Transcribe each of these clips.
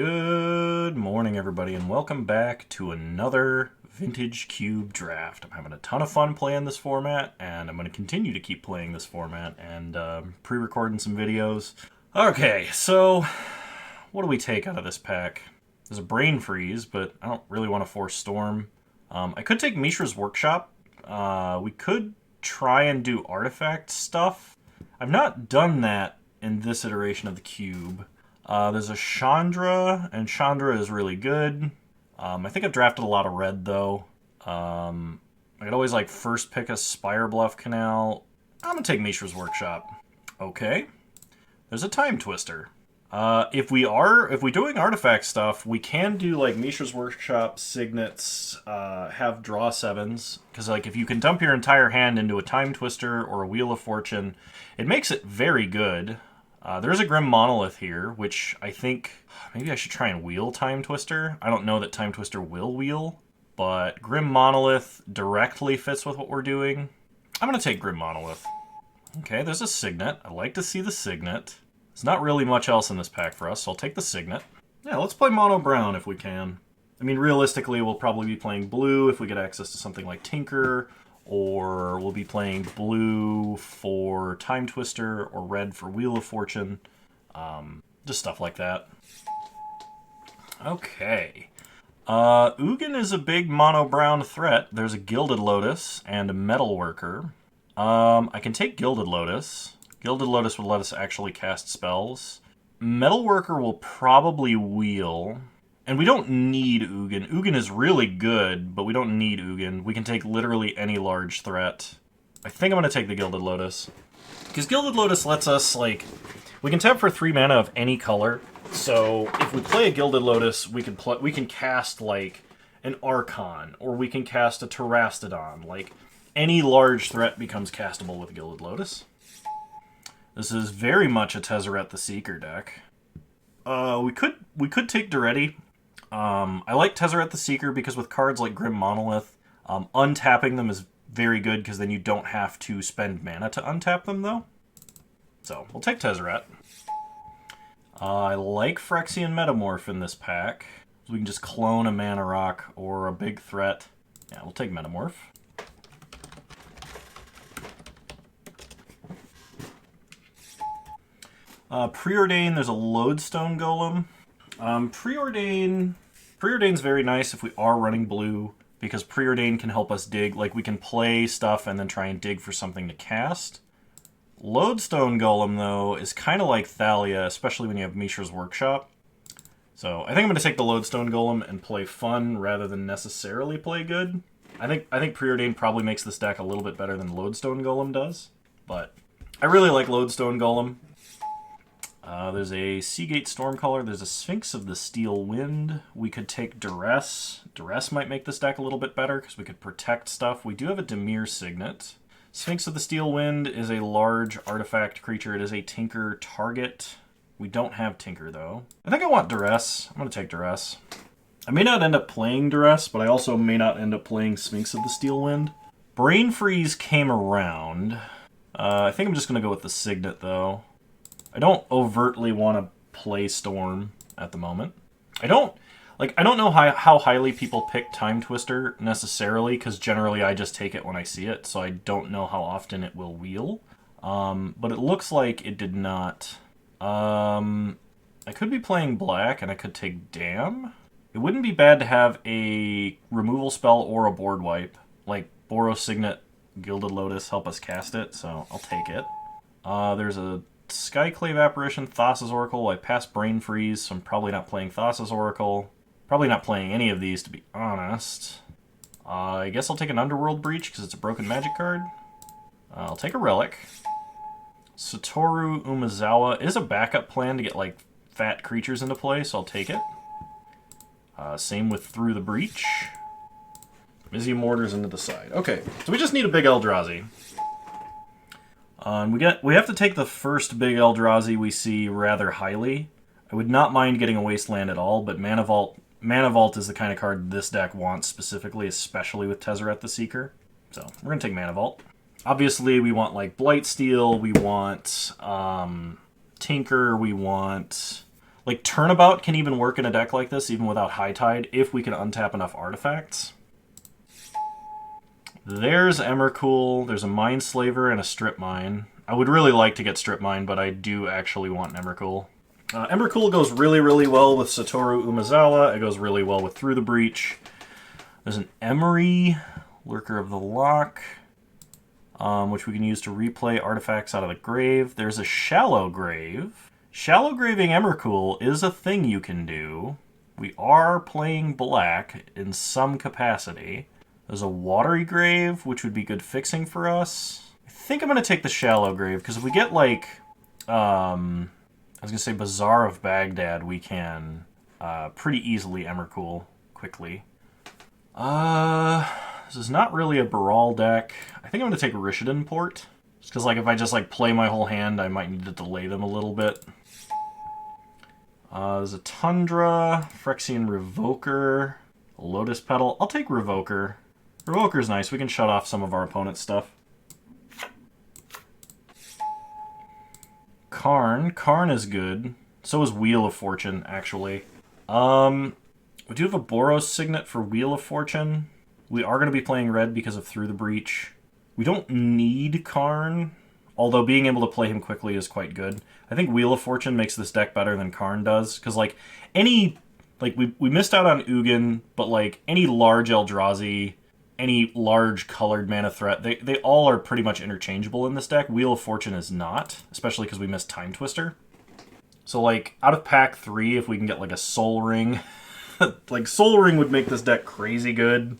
Good morning, everybody, and welcome back to another Vintage Cube Draft. I'm having a ton of fun playing this format, and I'm going to continue to keep playing this format and pre-recording some videos. Okay, so what do we take out of this pack? There's a Brain Freeze, but I don't really want to force Storm. I could take Mishra's Workshop. We could try and do artifact stuff. I've not done that in this iteration of the cube. There's a Chandra, and Chandra is really good. I think I've drafted a lot of red, though. I could always, first pick a Spire Bluff Canal. I'm going to take Mishra's Workshop. Okay. There's a Time Twister. If we're doing artifact stuff, we can do, Mishra's Workshop, Signets, have draw 7s. Because, if you can dump your entire hand into a Time Twister or a Wheel of Fortune, it makes it very good. There's a Grim Monolith here, which I think maybe I should try and wheel Time Twister. I don't know that Time Twister will wheel, but Grim Monolith directly fits with what we're doing. I'm going to take Grim Monolith. Okay, there's a Signet. I like to see the Signet. There's not really much else in this pack for us, so I'll take the Signet. Yeah, let's play Mono Brown if we can. I mean, realistically, we'll probably be playing blue if we get access to something like Tinker, or we'll be playing blue for Time Twister, or red for Wheel of Fortune. Just stuff like that. Okay. Ugin is a big mono-brown threat. There's a Gilded Lotus and a Metalworker. I can take Gilded Lotus. Gilded Lotus would let us actually cast spells. Metalworker will probably wheel. And we don't need Ugin. Ugin is really good, but we don't need Ugin. We can take literally any large threat. I think I'm going to take the Gilded Lotus. Because Gilded Lotus lets us, we can tap for 3 mana of any color. So if we play a Gilded Lotus, we can cast, an Archon, or we can cast a Terastodon. Any large threat becomes castable with Gilded Lotus. This is very much a Tezzeret the Seeker deck. We could take Duretti. I like Tezzeret the Seeker because with cards like Grim Monolith, untapping them is very good because then you don't have to spend mana to untap them, though. So, we'll take Tezzeret. I like Phyrexian Metamorph in this pack. So we can just clone a Mana Rock or a big threat. Yeah, we'll take Metamorph. Preordain, there's a Lodestone Golem. Preordain's very nice if we are running blue, because Preordain can help us dig. We can play stuff and then try and dig for something to cast. Lodestone Golem, though, is kind of like Thalia, especially when you have Mishra's Workshop. So I think I'm going to take the Lodestone Golem and play fun rather than necessarily play good. I think Preordain probably makes this deck a little bit better than Lodestone Golem does, but I really like Lodestone Golem. There's a Seagate Stormcaller. There's a Sphinx of the Steel Wind. We could take Duress. Duress might make this deck a little bit better because we could protect stuff. We do have a Dimir Signet. Sphinx of the Steel Wind is a large artifact creature. It is a Tinker target. We don't have Tinker, though. I think I want Duress. I'm going to take Duress. I may not end up playing Duress, but I also may not end up playing Sphinx of the Steel Wind. Brain Freeze came around. I think I'm just going to go with the Signet, though. I don't overtly want to play Storm at the moment. I don't know how highly people pick Time Twister necessarily, because generally I just take it when I see it, so I don't know how often it will wheel. But it looks like it did not. I could be playing black, and I could take Dam. It wouldn't be bad to have a removal spell or a board wipe, like Boros Signet, Gilded Lotus, help us cast it, so I'll take it. There's a Skyclave Apparition, Thassa's Oracle. I passed Brain Freeze, so I'm probably not playing Thassa's Oracle. Probably not playing any of these, to be honest. I guess I'll take an Underworld Breach, because it's a broken magic card. I'll take a Relic. Satoru Umezawa is a backup plan to get, fat creatures into play, so I'll take it. Same with Through the Breach. Mizzy Mortars into the side. Okay, so we just need a big Eldrazi. We have to take the first big Eldrazi we see rather highly. I would not mind getting a Wasteland at all, but Mana Vault is the kind of card this deck wants specifically, especially with Tezzeret the Seeker. So we're going to take Mana Vault. Obviously, we want Blightsteel, we want Tinker, we want Like, Turnabout can even work in a deck like this, even without High Tide, if we can untap enough artifacts. There's Emrakul, there's a Mindslaver and a Strip Mine. I would really like to get Strip Mine, but I do actually want an Emrakul. Emrakul goes really, really well with Satoru Umezawa. It goes really well with Through the Breach. There's an Emery, Lurker of the Lock, which we can use to replay artifacts out of the grave. There's a Shallow Grave. Shallow Graving Emrakul is a thing you can do. We are playing black in some capacity. There's a Watery Grave, which would be good fixing for us. I think I'm going to take the Shallow Grave, because if we get, like, I was going to say Bazaar of Baghdad, we can pretty easily Emrakul quickly. This is not really a Baral deck. I think I'm going to take Rishadan Port. Just because, like, if I just, like, play my whole hand, I might need to delay them a little bit. There's a Tundra, Phyrexian Revoker, a Lotus Petal. I'll take Revoker. Revoker's nice. We can shut off some of our opponent's stuff. Karn. Karn is good. So is Wheel of Fortune, actually. We do have a Boros Signet for Wheel of Fortune. We are going to be playing red because of Through the Breach. We don't need Karn, although being able to play him quickly is quite good. I think Wheel of Fortune makes this deck better than Karn does, because, like, we missed out on Ugin, but, like, any large Eldrazi, any large colored mana threat, they all are pretty much interchangeable in this deck. Wheel of Fortune is not, especially because we missed Time Twister. So, like, out of pack 3, if we can get, like, a Soul Ring, like, Soul Ring would make this deck crazy good.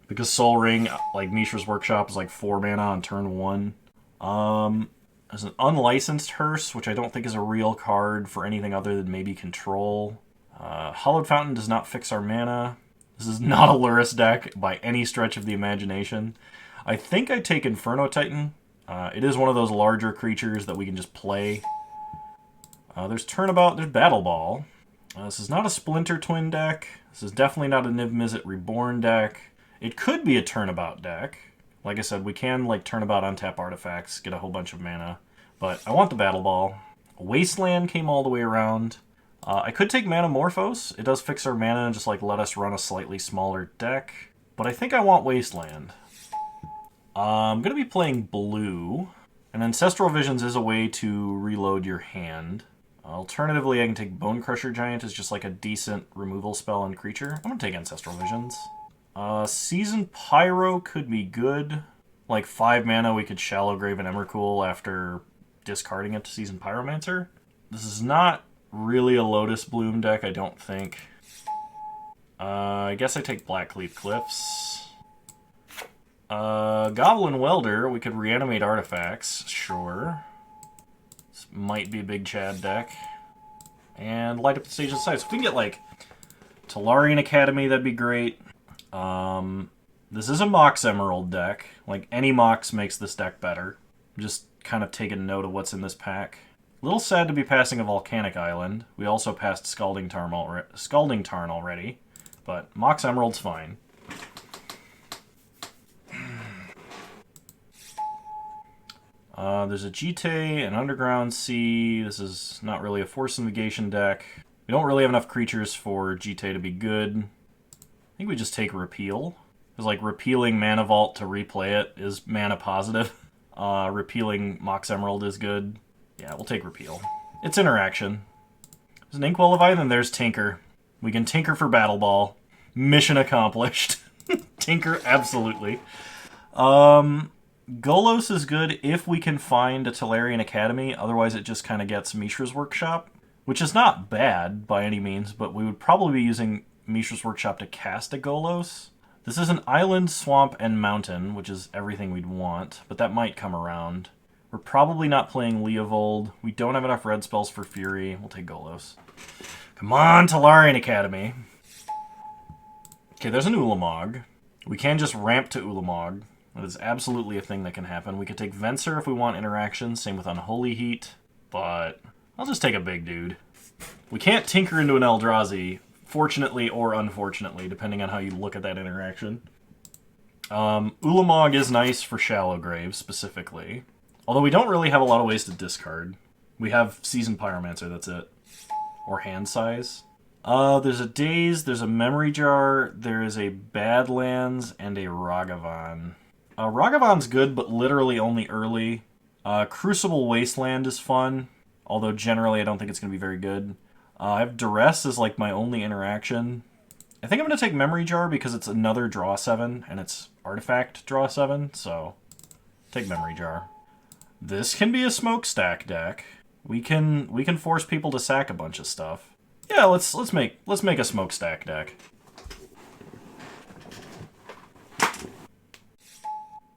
Because Soul Ring, like Mishra's Workshop, is like 4 mana on turn 1. There's an Unlicensed Hearse, which I don't think is a real card for anything other than maybe Control. Hallowed Fountain does not fix our mana. This is not a Lurrus deck by any stretch of the imagination. I think I take Inferno Titan. It is one of those larger creatures that we can just play. There's Turnabout, there's Battle Ball. This is not a Splinter Twin deck. This is definitely not a Niv Mizzet Reborn deck. It could be a Turnabout deck. Like I said, we can, like, Turnabout untap artifacts, get a whole bunch of mana. But I want the Battle Ball. Wasteland came all the way around. I could take Manamorphose. It does fix our mana and just, like, let us run a slightly smaller deck. But I think I want Wasteland. I'm going to be playing blue. And Ancestral Visions is a way to reload your hand. Alternatively, I can take Bone Crusher Giant as just, like, a decent removal spell and creature. I'm going to take Ancestral Visions. Seasoned Pyro could be good. Like, 5 mana, we could Shallow Grave and Emrakul after discarding it to Seasoned Pyromancer. This is not really a Lotus Bloom deck, I don't think. I guess I take Blackleaf Cliffs. Goblin Welder, we could reanimate artifacts, sure. This might be a big Chad deck. And light up the stage of the side. So if we can get, like, Tolarian Academy, that'd be great. This is a Mox Emerald deck. Like, any Mox makes this deck better. Just kind of taking note of what's in this pack. A little sad to be passing a Volcanic Island. We also passed Scalding Tarn already. But Mox Emerald's fine. There's a Jite, an Underground Sea. This is not really a Force Negation deck. We don't really have enough creatures for Jite to be good. I think we just take Repeal. Because, like, repealing Mana Vault to replay it is mana positive. Repealing Mox Emerald is good. Yeah, we'll take Repeal. It's interaction. There's an Inkwell Leviathan, and there's Tinker. We can Tinker for Battle Ball. Mission accomplished. Tinker, absolutely. Golos is good if we can find a Tolarian Academy. Otherwise, it just kind of gets Mishra's Workshop. Which is not bad by any means, but we would probably be using Mishra's Workshop to cast a Golos. This is an island, swamp, and mountain, which is everything we'd want, but that might come around. We're probably not playing Leovold. We don't have enough red spells for Fury. We'll take Golos. Come on, Tolarian Academy. Okay, there's an Ulamog. We can just ramp to Ulamog. That is absolutely a thing that can happen. We could take Venser if we want interaction, same with Unholy Heat, but I'll just take a big dude. We can't Tinker into an Eldrazi, fortunately or unfortunately, depending on how you look at that interaction. Ulamog is nice for Shallow Grave, specifically. Although we don't really have a lot of ways to discard. We have Seasoned Pyromancer, that's it. or hand size. There's a Daze, there's a Memory Jar, there is a Badlands, and a Ragavan. Ragavan's good, but literally only early. Crucible Wasteland is fun, although generally I don't think it's going to be very good. I have Duress as like my only interaction. I think I'm going to take Memory Jar because it's another draw 7, and it's artifact draw 7, so take Memory Jar. This can be a smokestack deck. We can force people to sack a bunch of stuff. Yeah, let's make a smokestack deck.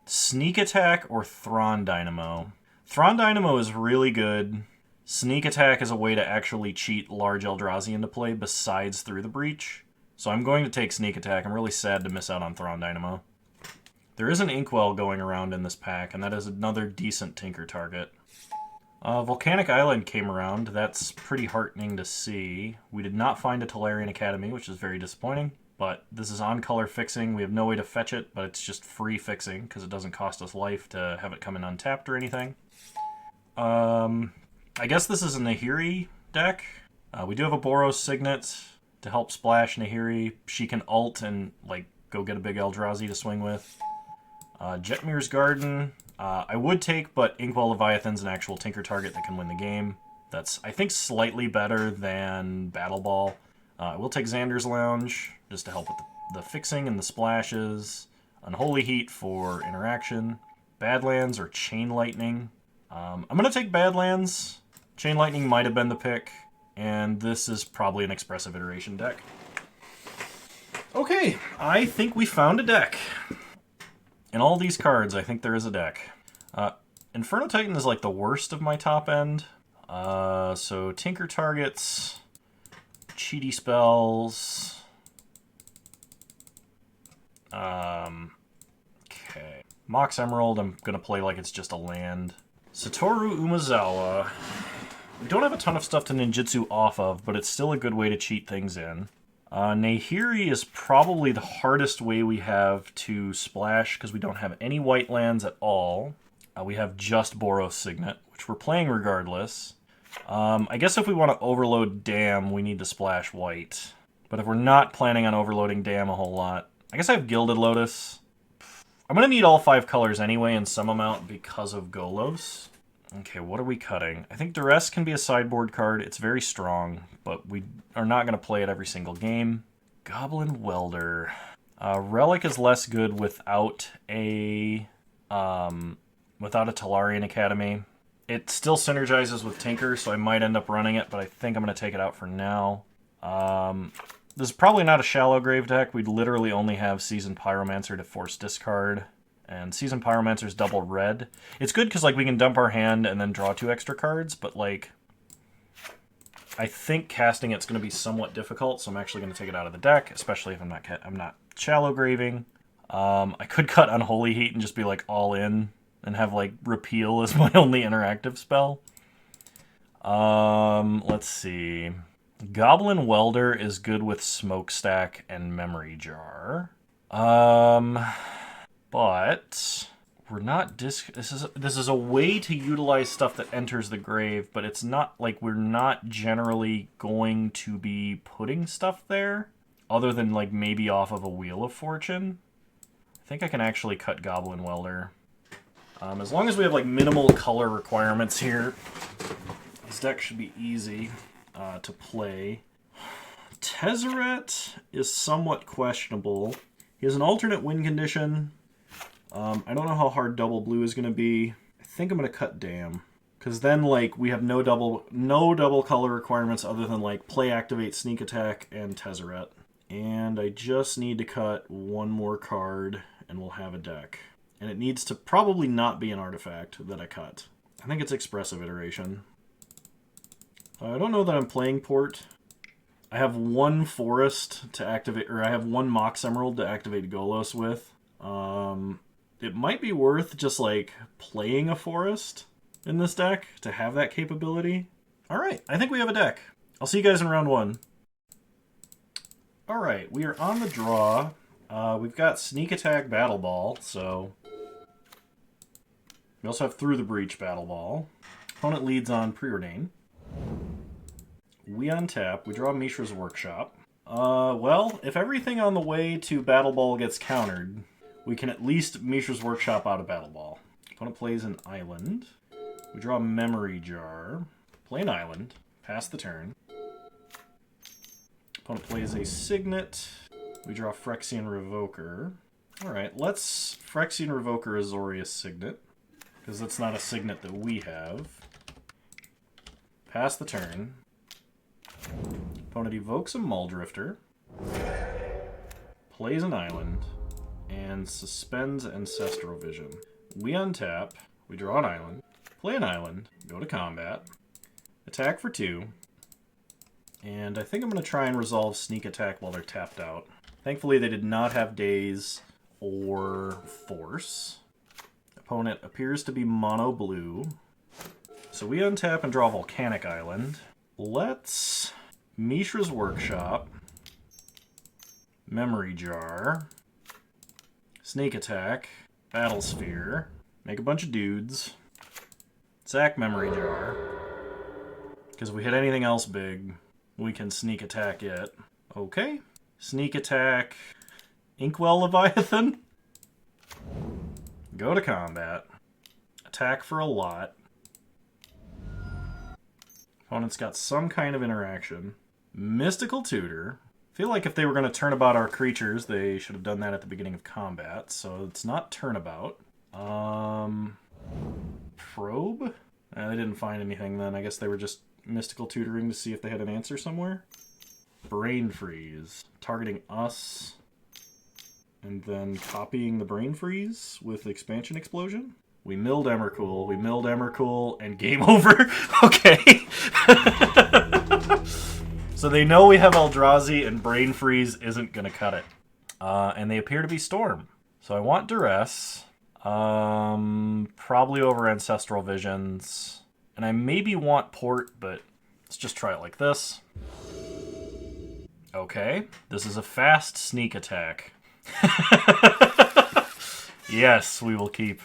Sneak Attack or Thrawn Dynamo. Thrawn Dynamo is really good. Sneak Attack is a way to actually cheat large Eldrazi into play besides Through the Breach. So I'm going to take Sneak Attack. I'm really sad to miss out on Thrawn Dynamo. There is an Inkwell going around in this pack, and that is another decent Tinker target. Volcanic Island came around. That's pretty heartening to see. We did not find a Tolarian Academy, which is very disappointing. But this is on-color fixing. We have no way to fetch it, but it's just free fixing, because it doesn't cost us life to have it come in untapped or anything. I guess this is a Nahiri deck. We do have a Boros Signet to help splash Nahiri. She can ult and like go get a big Eldrazi to swing with. Jetmir's Garden. I would take, but Inkwell Leviathan's an actual Tinker target that can win the game. That's, I think, slightly better than Battle Ball. I will take Xander's Lounge, just to help with the fixing and the splashes. Unholy Heat for interaction. Badlands or Chain Lightning. I'm going to take Badlands. Chain Lightning might have been the pick. And this is probably an Expressive Iteration deck. Okay, I think we found a deck. In all these cards, I think there is a deck. Inferno Titan is like the worst of my top end. So Tinker targets, cheaty spells. Okay. Mox Emerald, I'm going to play like it's just a land. Satoru Umezawa. We don't have a ton of stuff to ninjutsu off of, but it's still a good way to cheat things in. Nahiri is probably the hardest way we have to splash because we don't have any white lands at all. We have just Boros Signet, which we're playing regardless. I guess if we want to overload Dam, we need to splash white. But if we're not planning on overloading Dam a whole lot, I guess I have Gilded Lotus. I'm going to need all 5 colors anyway in some amount because of Golos. Okay, what are we cutting? I think Duress can be a sideboard card. It's very strong, but we are not going to play it every single game. Goblin Welder. Relic is less good without a Tolarian Academy. It still synergizes with Tinker, so I might end up running it, but I think I'm going to take it out for now. This is probably not a Shallow Grave deck. We'd literally only have Seasoned Pyromancer to force discard. And Seasoned Pyromancer's double red. It's good because like we can dump our hand and then draw 2 extra cards, but like I think casting it's going to be somewhat difficult, so I'm actually going to take it out of the deck, especially if I'm not Shallow Graving. I could cut Unholy Heat and just be like all in and have like Repeal as my only interactive spell. Let's see. Goblin Welder is good with Smokestack and Memory Jar. But we're not this is a way to utilize stuff that enters the grave, but it's not like we're not generally going to be putting stuff there other than like maybe off of a Wheel of Fortune. I think I can actually cut Goblin Welder. As long as we have like minimal color requirements here, this deck should be easy to play. Tezzeret is somewhat questionable. He has an alternate win condition. I don't know how hard double blue is going to be. I think I'm going to cut Dam. Because then, like, we have no double color requirements other than, like, play, activate, sneak attack, and Tezzeret. And I just need to cut one more card, and we'll have a deck. And it needs to probably not be an artifact that I cut. I think it's Expressive Iteration. I don't know that I'm playing Port. I have 1 Forest to activate, or I have 1 Mox Emerald to activate Golos with. It might be worth just, like, playing a Forest in this deck to have that capability. Alright, I think we have a deck. I'll see you guys in round 1. Alright, we are on the draw. We've got Sneak Attack Battle Ball, so... We also have Through the Breach Battle Ball. Opponent leads on Preordain. We untap. We draw Mishra's Workshop. Well, if everything on the way to Battle Ball gets countered, we can at least Mishra's Workshop out of Battle Ball. Opponent plays an island. We draw a Memory Jar. Play an island. Pass the turn. Opponent plays a Signet. We draw Phyrexian Revoker. Alright, let's Phyrexian Revoker Azorius Signet, because that's not a Signet that we have. Pass the turn. Opponent evokes a Muldrifter, plays an island, and suspends Ancestral Vision. We untap, we draw an island, play an island, go to combat, attack for 2, and I think I'm going to try and resolve Sneak Attack while they're tapped out. Thankfully they did not have Daze or Force. Opponent appears to be mono blue, so we untap and draw Volcanic Island. Let's Mishra's Workshop, Memory Jar, Sneak Attack, Battle Sphere, make a bunch of dudes, sack Memory Jar, because if we hit anything else big, we can Sneak Attack it. Okay, Sneak Attack, Inkwell Leviathan, go to combat, attack for a lot. Opponent's got some kind of interaction. Mystical Tutor. Feel like if they were going to turnabout our creatures, they should have done that at the beginning of combat, so it's not turnabout. Probe? They didn't find anything then. I guess they were just mystical tutoring to see if they had an answer somewhere. Brain Freeze. Targeting us, and then copying the Brain Freeze with Expansion Explosion. We milled Emrakul, and game over. Okay. So they know we have Eldrazi, and Brain Freeze isn't going to cut it. And they appear to be Storm. So I want Duress. Probably over Ancestral Visions. And I maybe want Port, but let's just try it like this. Okay. This is a fast Sneak Attack. Yes, we will keep.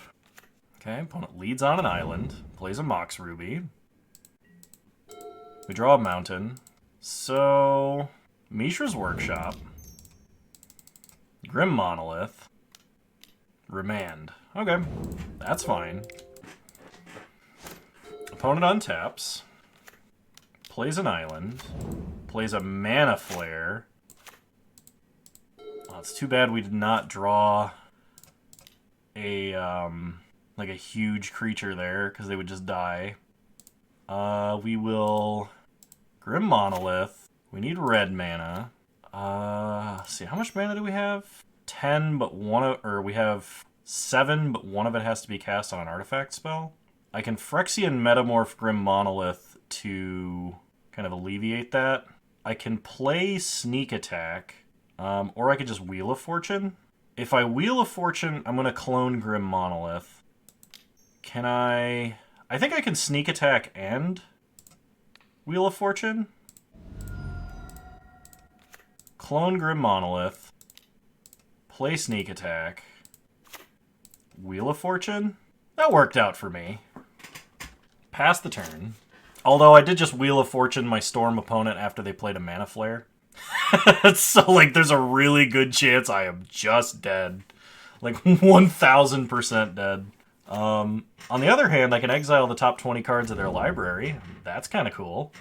Okay, opponent leads on an island, plays a Mox Ruby. We draw a mountain. So, Mishra's Workshop, Grim Monolith, Remand. Okay, that's fine. Opponent untaps, plays an island, plays a Mana Flare. Oh, it's too bad we did not draw a like a huge creature there, because they would just die. We will Grim Monolith. We need red mana. Let's see, how much mana do we have? 10, but we have 7, but one of it has to be cast on an artifact spell. I can Phyrexian Metamorph Grim Monolith to kind of alleviate that. I can play Sneak Attack, or I could just Wheel of Fortune. If I Wheel of Fortune, I'm going to clone Grim Monolith. Can I think I can Sneak Attack and Wheel of Fortune. Clone Grim Monolith. Play Sneak Attack. Wheel of Fortune. That worked out for me. Pass the turn. Although I did just Wheel of Fortune my Storm opponent after they played a Mana Flare. So, like, there's a really good chance I am just dead. Like, 1,000% dead. On the other hand, I can exile the top 20 cards of their library. That's kind of cool.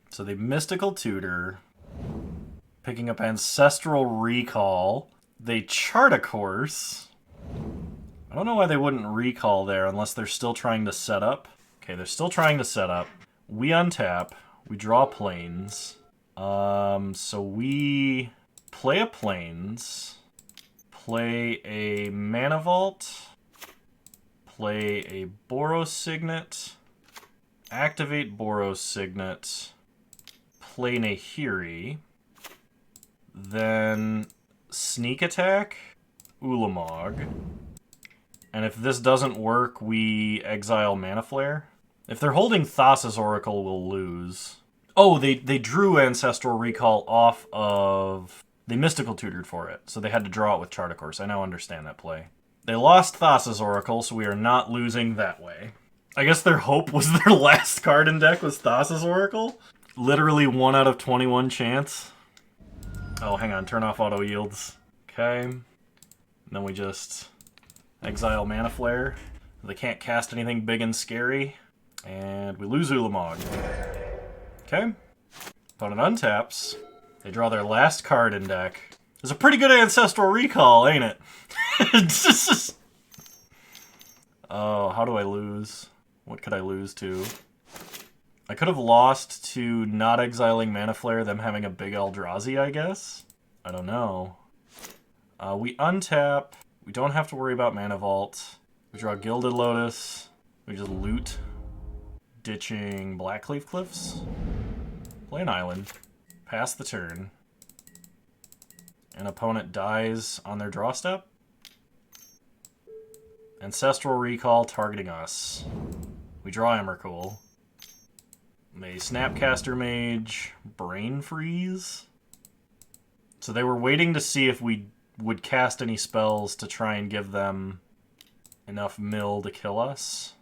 So they Mystical Tutor, picking up Ancestral Recall. They Chart a Course. I don't know why they wouldn't recall there unless they're still trying to set up. Okay, they're still trying to set up. We untap. We draw Plains. So we play a Plains. Play a Mana Vault, play a Boros Signet, activate Boros Signet, play Nahiri, then Sneak Attack, Ulamog, and if this doesn't work, we exile Mana Flare. If they're holding Thassa's Oracle, we'll lose. Oh, they drew Ancestral Recall off of... They Mystical Tutored for it, so they had to draw it with Chart a Course. I now understand that play. They lost Thassa's Oracle, so we are not losing that way. I guess their hope was their last card in deck was Thassa's Oracle. Literally 1 out of 21 chance. Oh, hang on. Turn off auto yields. Okay. And then we just exile Mana Flare. They can't cast anything big and scary. And we lose Ulamog. Okay. Opponent untaps. They draw their last card in deck. It's a pretty good Ancestral Recall, ain't it? Oh, how do I lose? What could I lose to? I could have lost to not exiling Mana Flare, them having a big Eldrazi, I guess? I don't know. We untap. We don't have to worry about Mana Vault. We draw Gilded Lotus. We just loot. Ditching Blackleaf Cliffs. Play an island. Pass the turn. An opponent dies on their draw step. Ancestral Recall targeting us. We draw Emrakul. They Snapcaster Mage. Brain Freeze. So they were waiting to see if we would cast any spells to try and give them enough mill to kill us.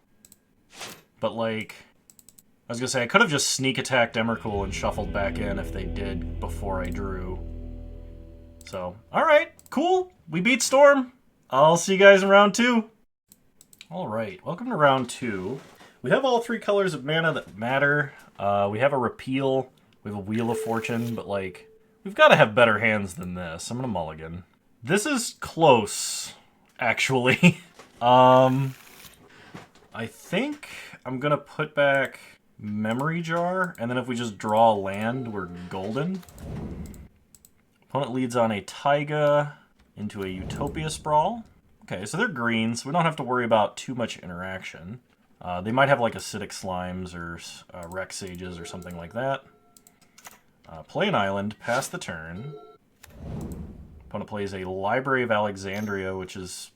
But, like, I was gonna say, I could have just sneak attacked Emrakul and shuffled back in if they did before I drew. So, alright, cool. We beat Storm. I'll see you guys in round 2. Alright, welcome to round 2. We have all 3 colors of mana that matter. We have a Repeal. We have a Wheel of Fortune, but, like, we've got to have better hands than this. I'm gonna mulligan. This is close, actually. I think I'm gonna put back Memory Jar, and then if we just draw a land, we're golden. Opponent leads on a Taiga into a Utopia Sprawl. Okay, so they're green, so we don't have to worry about too much interaction. They might have like Acidic Slimes or Rex Sages or something like that. Play an island, pass the turn. Opponent plays a Library of Alexandria, which is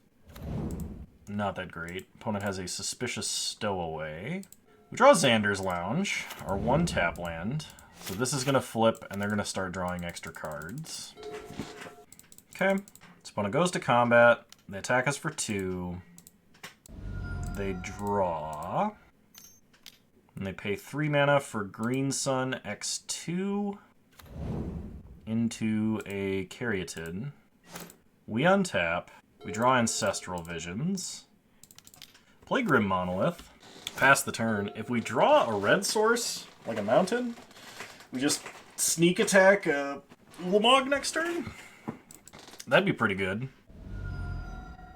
not that great. Opponent has a Suspicious Stowaway. We draw Xander's Lounge, our 1-tap land. So this is going to flip, and they're going to start drawing extra cards. Okay. So opponent goes to combat. They attack us for 2. They draw. And they pay 3 mana for Green Sun X2 into a Caryatid. We untap. We draw Ancestral Visions. Play Grim Monolith. Pass the turn. If we draw a red source, like a mountain, we just sneak attack Ulamog next turn. That'd be pretty good.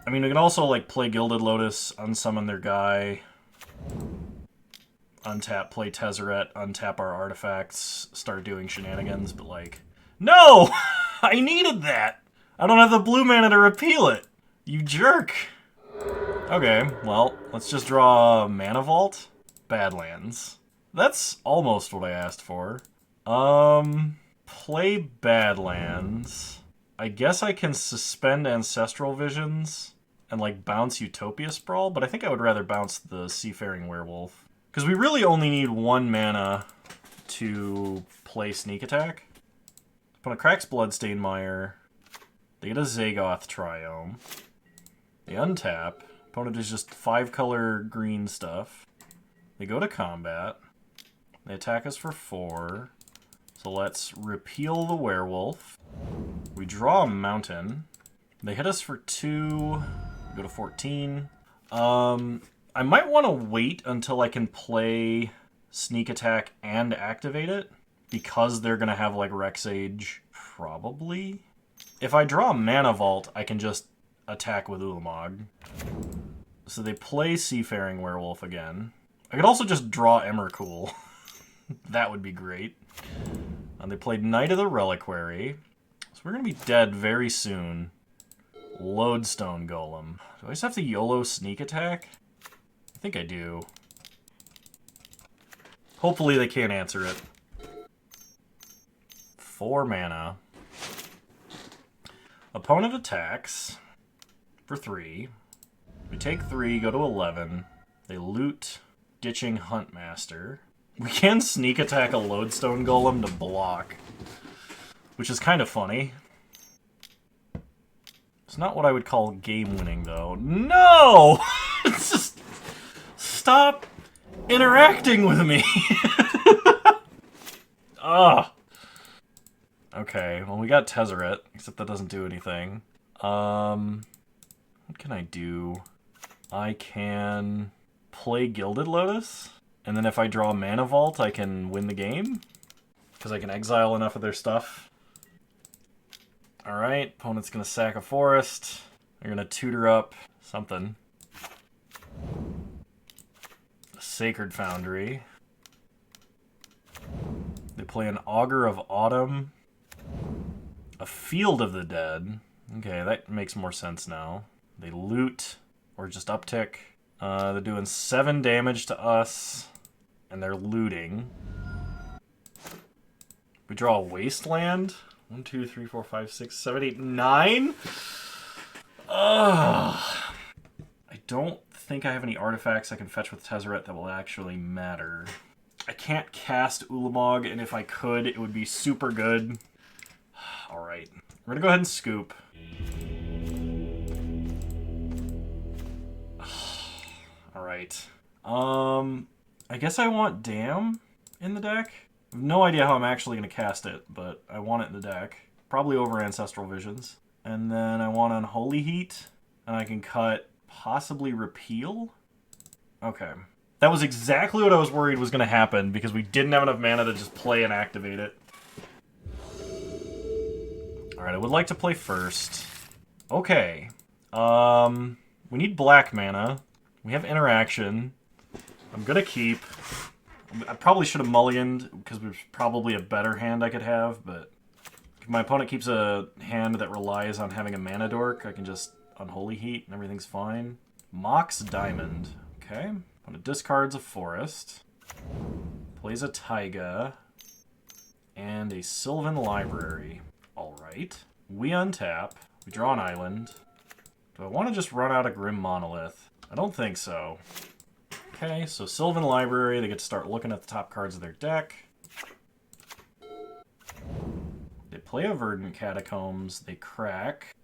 I mean, we can also like play Gilded Lotus, unsummon their guy, untap, play Tezzeret, untap our artifacts, start doing shenanigans, but like, no! I needed that! I don't have the blue mana to repeal it! You jerk! Okay, well, let's just draw Mana Vault. Badlands. That's almost what I asked for. Play Badlands. I guess I can suspend Ancestral Visions and, like, bounce Utopia Sprawl, but I think I would rather bounce the Seafaring Werewolf. Because we really only need 1 mana to play Sneak Attack. Opponent cracks Bloodstained Mire. They get a Zagoth Triome. They untap. Opponent is just 5-color green stuff. They go to combat. They attack us for 4. So let's repeal the werewolf. We draw a mountain. They hit us for 2. We go to 14. I might want to wait until I can play Sneak Attack and activate it, because they're going to have like Rex Age, probably. If I draw Mana Vault, I can just attack with Ulamog. So they play Seafaring Werewolf again. I could also just draw Emrakul. That would be great. They played Knight of the Reliquary. So we're going to be dead very soon. Lodestone Golem. Do I just have to YOLO Sneak Attack? I think I do. Hopefully they can't answer it. 4 mana. Opponent attacks for 3. We take 3, go to 11. They loot, ditching Huntmaster. We can sneak attack a Lodestone Golem to block, which is kind of funny. It's not what I would call game-winning, though. No! It's just... Stop interacting with me. Ugh. Okay, well we got Tezzeret, except that doesn't do anything. What can I do? I can play Gilded Lotus, and then if I draw Mana Vault, I can win the game. Because I can exile enough of their stuff. Alright, opponent's gonna sack a forest. They're gonna tutor up something. A Sacred Foundry. They play an Augur of Autumn. A Field of the Dead. Okay, that makes more sense now. They loot, or just uptick. They're doing 7 damage to us, and they're looting. We draw a Wasteland. 1, 2, 3, 4, 5, 6, 7, 8, 9? Ugh. I don't think I have any artifacts I can fetch with Tezzeret that will actually matter. I can't cast Ulamog, and if I could, it would be super good. Alright. We're gonna go ahead and scoop. Alright. I guess I want Dam in the deck. I have no idea how I'm actually going to cast it, but I want it in the deck. Probably over Ancestral Visions. And then I want Unholy Heat, and I can cut possibly Repeal. Okay. That was exactly what I was worried was going to happen, because we didn't have enough mana to just play and activate it. Alright, I would like to play first. Okay. We need black mana. We have interaction. I'm gonna keep. I probably should have mulliganed, because there's probably a better hand I could have, but if my opponent keeps a hand that relies on having a mana dork, I can just Unholy Heat and everything's fine. Mox Diamond. Okay. Opponent discards a forest. Plays a Taiga. And a Sylvan Library. Alright. We untap. We draw an island. Do I want to just run out a Grim Monolith? I don't think so. Okay, so Sylvan Library, they get to start looking at the top cards of their deck. They play a Verdant Catacombs, they crack.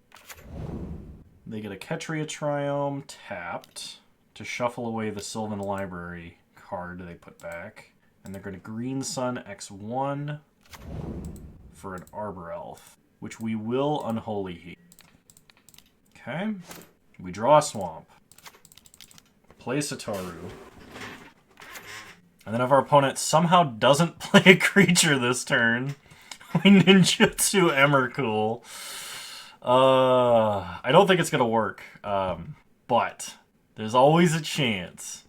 They get a Ketria Triome tapped to shuffle away the Sylvan Library card they put back. And they're going to Green Sun X1 for an Arbor Elf, which we will Unholy Heat. Okay, we draw a Swamp. Play Satoru. And then if our opponent somehow doesn't play a creature this turn, we Ninjutsu Emrakul. I don't think it's going to work, but there's always a chance.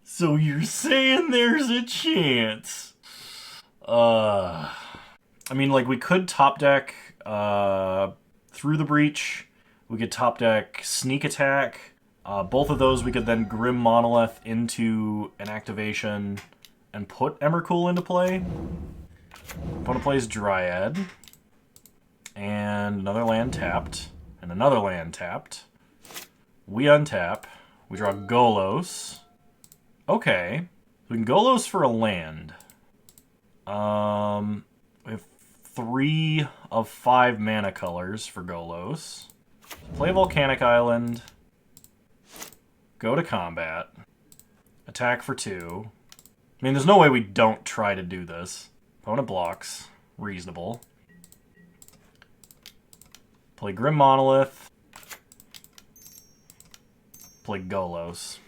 So you're saying there's a chance. I mean, like, we could top deck Through the Breach. We could top deck Sneak Attack. Both of those we could then Grim Monolith into an activation and put Emrakul into play. Opponent plays Dryad. And another land tapped. And another land tapped. We untap. We draw Golos. Okay. We can Golos for a land. We have 3 of 5 mana colors for Golos. Play Volcanic Island. Go to combat. Attack for 2. I mean, there's no way we don't try to do this. Opponent blocks. Reasonable. Play Grim Monolith. Play Golos.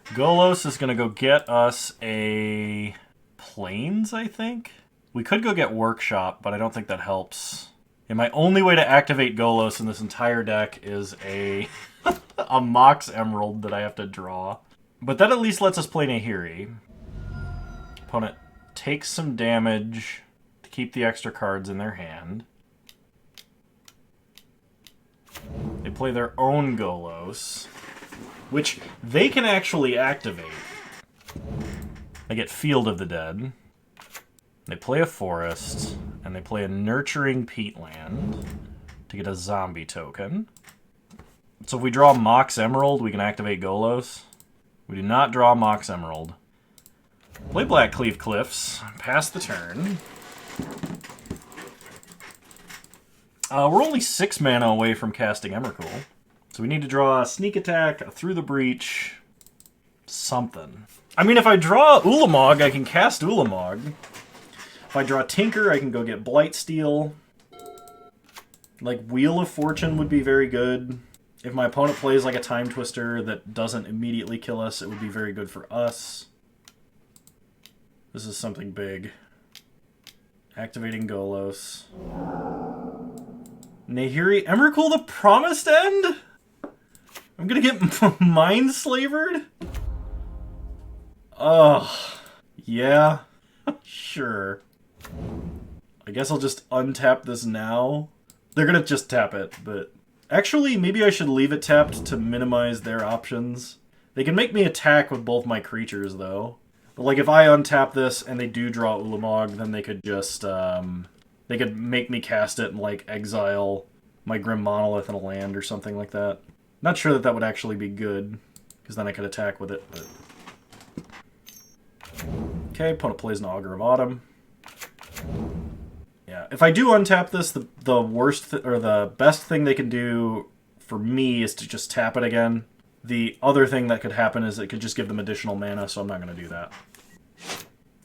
Golos is going to go get us a Plains, I think? We could go get Workshop, but I don't think that helps. And my only way to activate Golos in this entire deck is a Mox Emerald that I have to draw. But that at least lets us play Nahiri. Opponent takes some damage to keep the extra cards in their hand. They play their own Golos, which they can actually activate. They get Field of the Dead. They play a forest, and they play a Nurturing Peatland to get a zombie token. So if we draw Mox Emerald, we can activate Golos. We do not draw Mox Emerald. Play Blackcleave Cliffs, pass the turn. We're only 6 mana away from casting Emrakul. So we need to draw a Sneak Attack, a Through the Breach, something. I mean, if I draw Ulamog, I can cast Ulamog. If I draw Tinker, I can go get Blightsteel. Like, Wheel of Fortune would be very good. If my opponent plays like a Time Twister that doesn't immediately kill us, it would be very good for us. This is something big. Activating Golos. Nahiri Emrakul the Promised End? I'm gonna get mind-slavered? Ugh. Yeah. Sure. I guess I'll just untap this now. They're gonna just tap it, but... Actually, maybe I should leave it tapped to minimize their options. They can make me attack with both my creatures, though. But, like, if I untap this and they do draw Ulamog, then they could just, they could make me cast it and, like, exile my Grim Monolith in a land or something like that. Not sure that that would actually be good, because then I could attack with it, but... Okay, opponent plays an Augur of Autumn. Yeah, if I do untap this, the worst or the best thing they can do for me is to just tap it again. The other thing that could happen is it could just give them additional mana, so I'm not going to do that.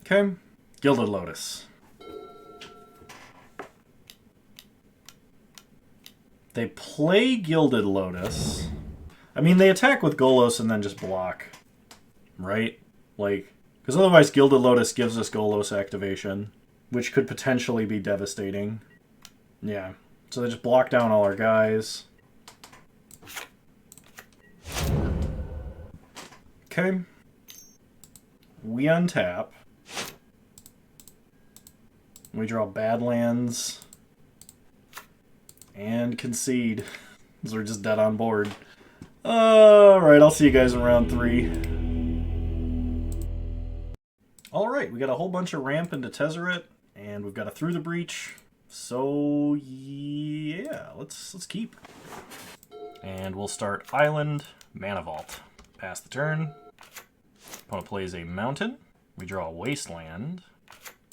Okay, Gilded Lotus. They play Gilded Lotus. I mean, they attack with Golos and then just block, right? Like, because otherwise Gilded Lotus gives us Golos activation, which could potentially be devastating. Yeah, so they just block down all our guys. Okay. We untap. We draw Badlands. And concede. Because we're just dead on board. Alright, I'll see you guys in round 3. Alright, we got a whole bunch of ramp into Tezzeret. And we've got a Through the Breach. So, yeah, let's keep. And we'll start Island, Mana Vault. Pass the turn. Opponent plays a Mountain. We draw a Wasteland.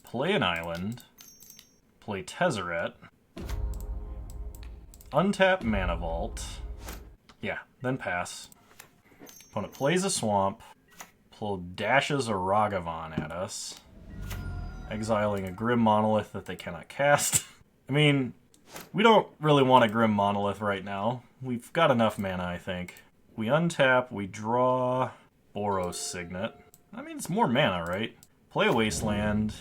Play an Island. Play Tezzeret. Untap Mana Vault. Yeah, then pass. Opponent plays a Swamp. Dashes a Ragavan at us. Exiling a Grim Monolith that they cannot cast. I mean, we don't really want a Grim Monolith right now. We've got enough mana, I think. We untap, we draw Boros Signet. I mean, it's more mana, right? Play a Wasteland.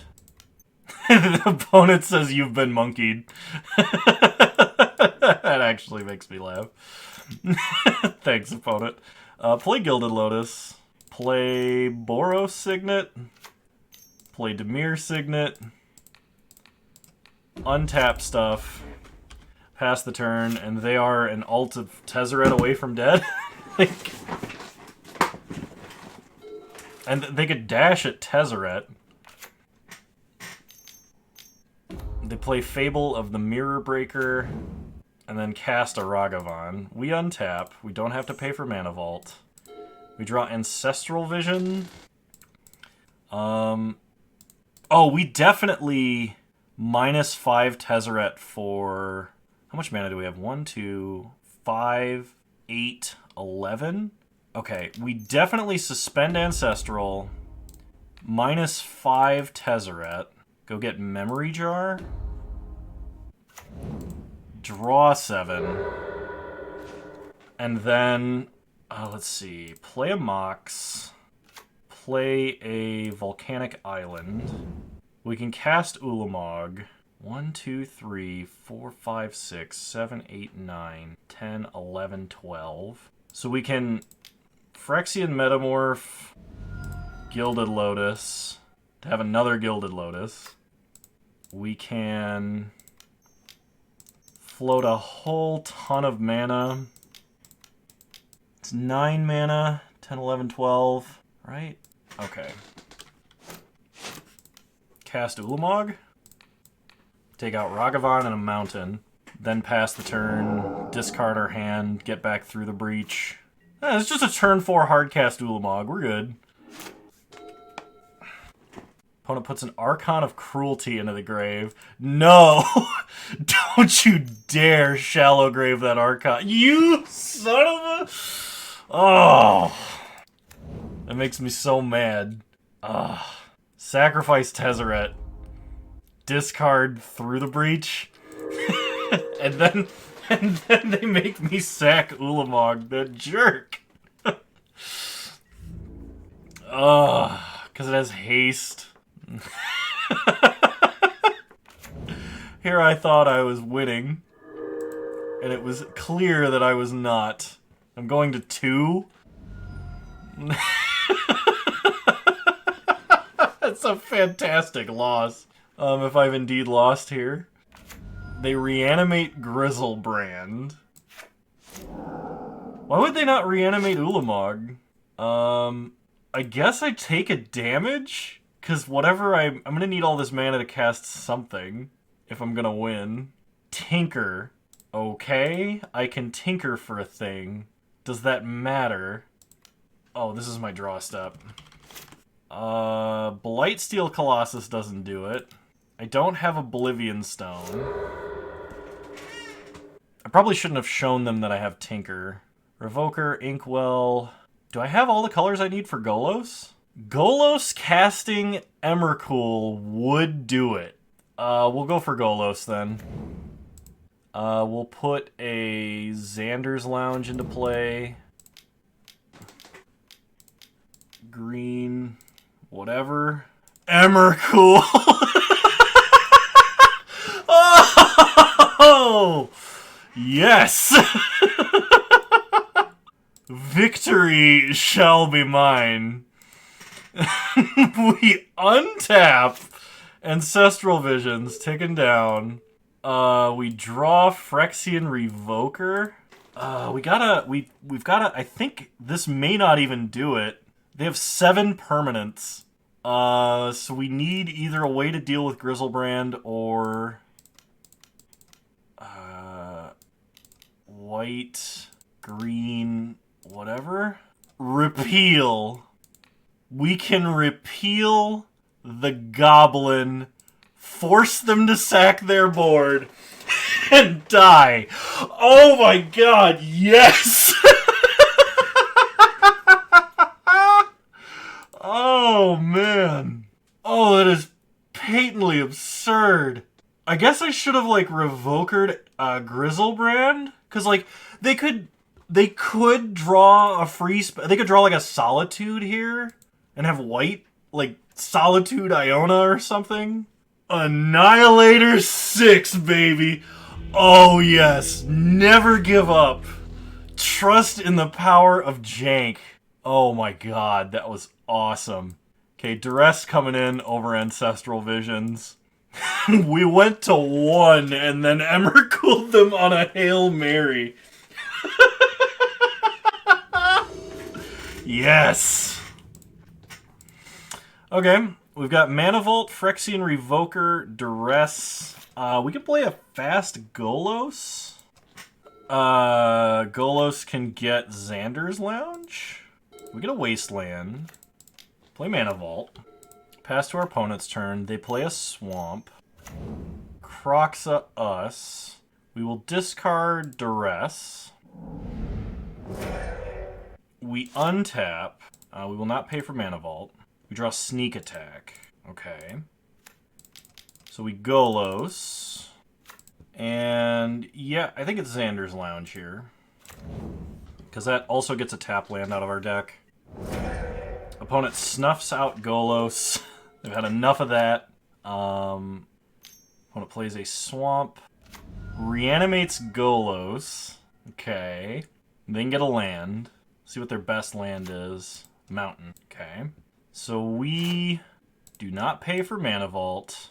The opponent says you've been monkeyed. That actually makes me laugh. Thanks, opponent. Play Gilded Lotus. Play Boros Signet. Play Dimir Signet. Untap stuff. Pass the turn, and they are an ult of Tezzeret away from dead. And they could dash at Tezzeret. They play Fable of the Mirror Breaker, and then cast a Ragavan. We untap. We don't have to pay for Mana Vault. We draw Ancestral Vision. Oh, we definitely -5 Tezzeret for... How much mana do we have? 1, 2, 5, 8, 11? Okay, we definitely suspend Ancestral. -5 Tezzeret. Go get Memory Jar. Draw 7. And then, let's see. Play a Mox. Play a Volcanic Island. We can cast Ulamog. 1, 2, 3, 4, 5, 6, 7, 8, 9, 10, 11, 12. So we can Phyrexian Metamorph, Gilded Lotus, to have another Gilded Lotus. We can float a whole ton of mana. It's 9 mana, 10, 11, 12, right? Okay. Cast Ulamog. Take out Ragavan and a Mountain. Then pass the turn, discard our hand, get back Through the Breach. It's just a turn 4 hardcast Ulamog. We're good. Opponent puts an Archon of Cruelty into the grave. No! Don't you dare shallow grave that Archon. You son of a... Oh! That makes me so mad. Ugh. Sacrifice Tezzeret. Discard through the breach. and then they make me sack Ulamog, the jerk. Ugh. Because it has haste. Here I thought I was winning. And it was clear that I was not. I'm going to 2. That's a fantastic loss. If I've indeed lost here. They reanimate Grizzlebrand. Why would they not reanimate Ulamog? I guess I take a damage? Because whatever I'm gonna need all this mana to cast something. If I'm gonna win. Tinker. Okay, I can tinker for a thing. Does that matter? Oh, this is my draw step. Blightsteel Colossus doesn't do it. I don't have Oblivion Stone. I probably shouldn't have shown them that I have Tinker. Revoker, Inkwell. Do I have all the colors I need for Golos? Golos casting Emrakul would do it. We'll go for Golos then. We'll put a Xander's Lounge into play. Green, whatever. Emrakul! Oh! Yes! Victory shall be mine. We untap Ancestral Visions, taken down. We draw Phyrexian Revoker. We've gotta, I think this may not even do it. They have 7 permanents. So we need either a way to deal with Grizzlebrand or white, green, whatever. Repeal. We can repeal the goblin, force them to sack their board, and die. Oh my god, yes! Oh man. Oh, that is patently absurd. I guess I should have, like, revokered Grizzlebrand? Because, like, they could draw a free... They could draw, like, a Solitude here and have white, like, Solitude Iona or something. Annihilator 6, baby. Oh, yes. Never give up. Trust in the power of jank. Oh, my God. That was awesome. Okay, Duress coming in over Ancestral Visions. We went to 1 and then Emrakul them on a Hail Mary. Yes! Okay, we've got Mana Vault, Phyrexian Revoker, Duress. We can play a fast Golos. Golos can get Xander's Lounge. We get a Wasteland. Play Mana Vault. Pass to our opponent's turn. They play a Swamp. Croxa us. We will discard Duress. We untap. We will not pay for Mana Vault. We draw Sneak Attack. Okay. So we Golos. And yeah, I think it's Xander's Lounge here. Because that also gets a tap land out of our deck. Opponent snuffs out Golos. They've had enough of that. Opponent plays a Swamp. Reanimates Golos. Okay. They can get a land. See what their best land is. Mountain. Okay. So we do not pay for Mana Vault.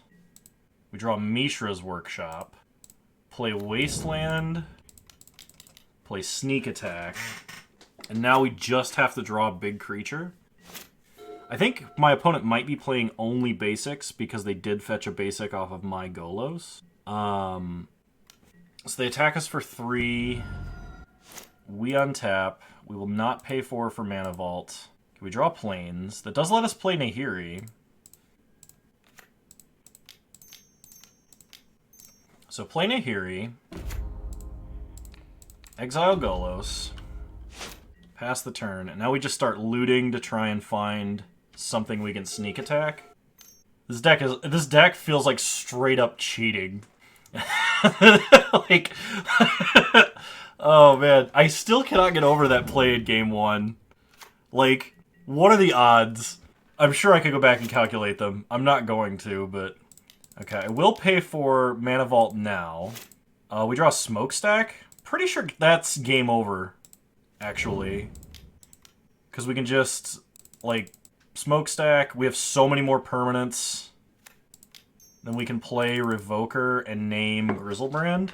We draw Mishra's Workshop. Play Wasteland. Play Sneak Attack. And now we just have to draw a big creature. I think my opponent might be playing only basics because they did fetch a basic off of my Golos. So they attack us for 3. We untap. We will not pay 4 for Mana Vault. Can we draw Plains? That does let us play Nahiri. So play Nahiri. Exile Golos. Pass the turn. And now we just start looting to try and find something we can sneak attack. This deck feels like straight up cheating. Like, oh man, I still cannot get over that play in game 1. Like, what are the odds? I'm sure I could go back and calculate them. I'm not going to, but okay. I will pay for Mana Vault now. We draw a Smokestack. Pretty sure that's game over, actually, because we can just like Smokestack. We have so many more permanents. Then we can play Revoker and name Grizzlebrand.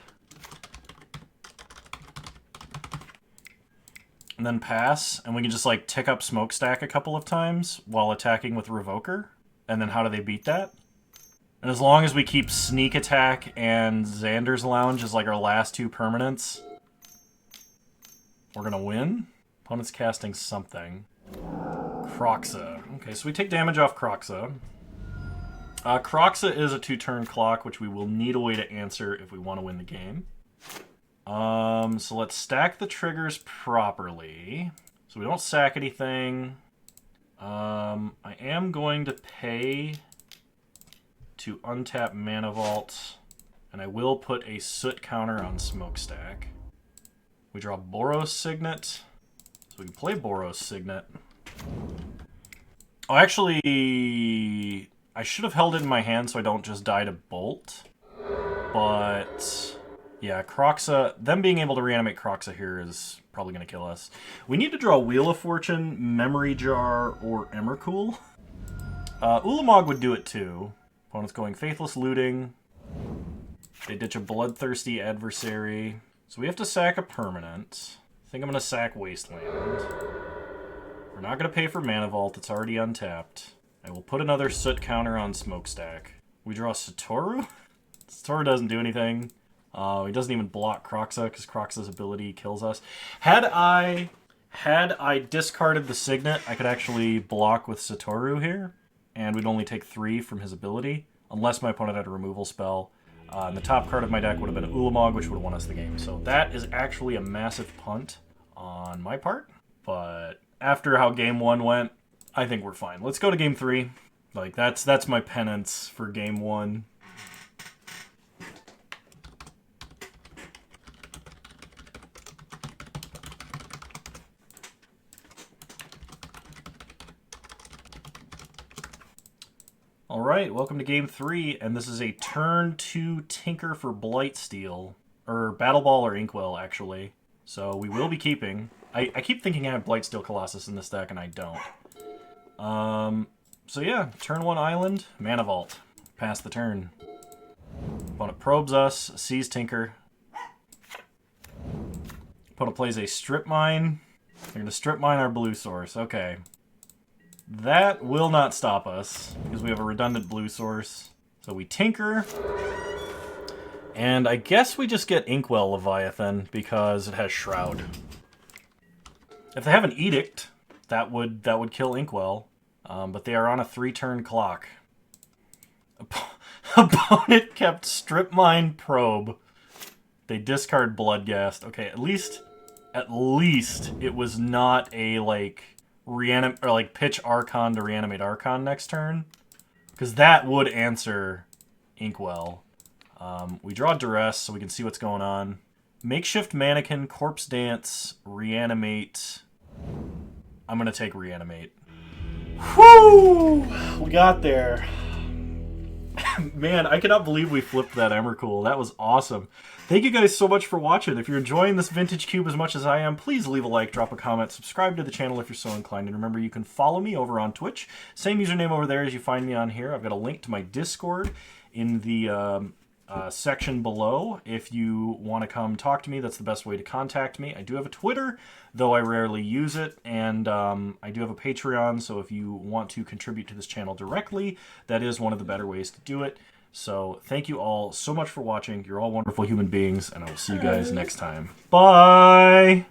And then pass, and we can just like tick up Smokestack a couple of times while attacking with Revoker. And then how do they beat that? And as long as we keep Sneak Attack and Xander's Lounge as like our last 2 permanents, we're gonna win. Opponent's casting something. Kroxa. Okay, so we take damage off Kroxa. Kroxa is a 2-turn clock, which we will need a way to answer if we want to win the game. So let's stack the triggers properly. So we don't sack anything. I am going to pay to untap Mana Vault, and I will put a Soot counter on Smokestack. We draw Boros Signet, so we can play Boros Signet. Oh, actually, I should have held it in my hand so I don't just die to Bolt. But yeah, Kroxa, them being able to reanimate Kroxa here is probably going to kill us. We need to draw Wheel of Fortune, Memory Jar, or Emrakul. Ulamog would do it too. Opponent's going Faithless Looting. They ditch a Bloodthirsty Adversary. So we have to sack a permanent. I think I'm going to sack Wasteland. We're not going to pay for Mana Vault. It's already untapped. I will put another Soot counter on Smokestack. We draw Satoru? Satoru doesn't do anything. He doesn't even block Kroxa because Kroxa's ability kills us. Had I discarded the Signet, I could actually block with Satoru here, and we'd only take 3 from his ability, unless my opponent had a removal spell. And the top card of my deck would have been Ulamog, which would have won us the game. So that is actually a massive punt on my part. But after how game 1 went, I think we're fine. Let's go to game 3. Like, that's my penance for game 1. Alright, welcome to game 3, and this is a turn 2 Tinker for Blightsteel. Or Battle Ball or Inkwell, actually. So we will be keeping. I keep thinking I have Blightsteel Colossus in this deck, and I don't. So yeah, turn 1 Island, Mana Vault. Pass the turn. Opponent probes us, sees Tinker. Opponent plays a Strip Mine. They're going to Strip Mine our blue source. Okay. That will not stop us, because we have a redundant blue source. So we Tinker. And I guess we just get Inkwell Leviathan, because it has Shroud. If they have an Edict, that would kill Inkwell. But they are on a 3-turn clock. Opponent kept Strip Mine Probe. They discard Bloodghast. Okay, at least it was not a pitch Archon to reanimate Archon next turn, because that would answer Inkwell. We draw Duress so we can see what's going on. Makeshift Mannequin, Corpse Dance, Reanimate. I'm gonna take Reanimate. Whoo! We got there. Man, I cannot believe we flipped that Emrakul. That was awesome. Thank you guys so much for watching. If you're enjoying this vintage cube as much as I am, please leave a like, drop a comment, subscribe to the channel if you're so inclined. And remember, you can follow me over on Twitch. Same username over there as you find me on here. I've got a link to my Discord in the section below. If you want to come talk to me, that's the best way to contact me. I do have a Twitter, though I rarely use it, and I do have a Patreon, so if you want to contribute to this channel directly, that is one of the better ways to do it. So thank you all so much for watching. You're all wonderful human beings, and I will see you guys next time. Bye!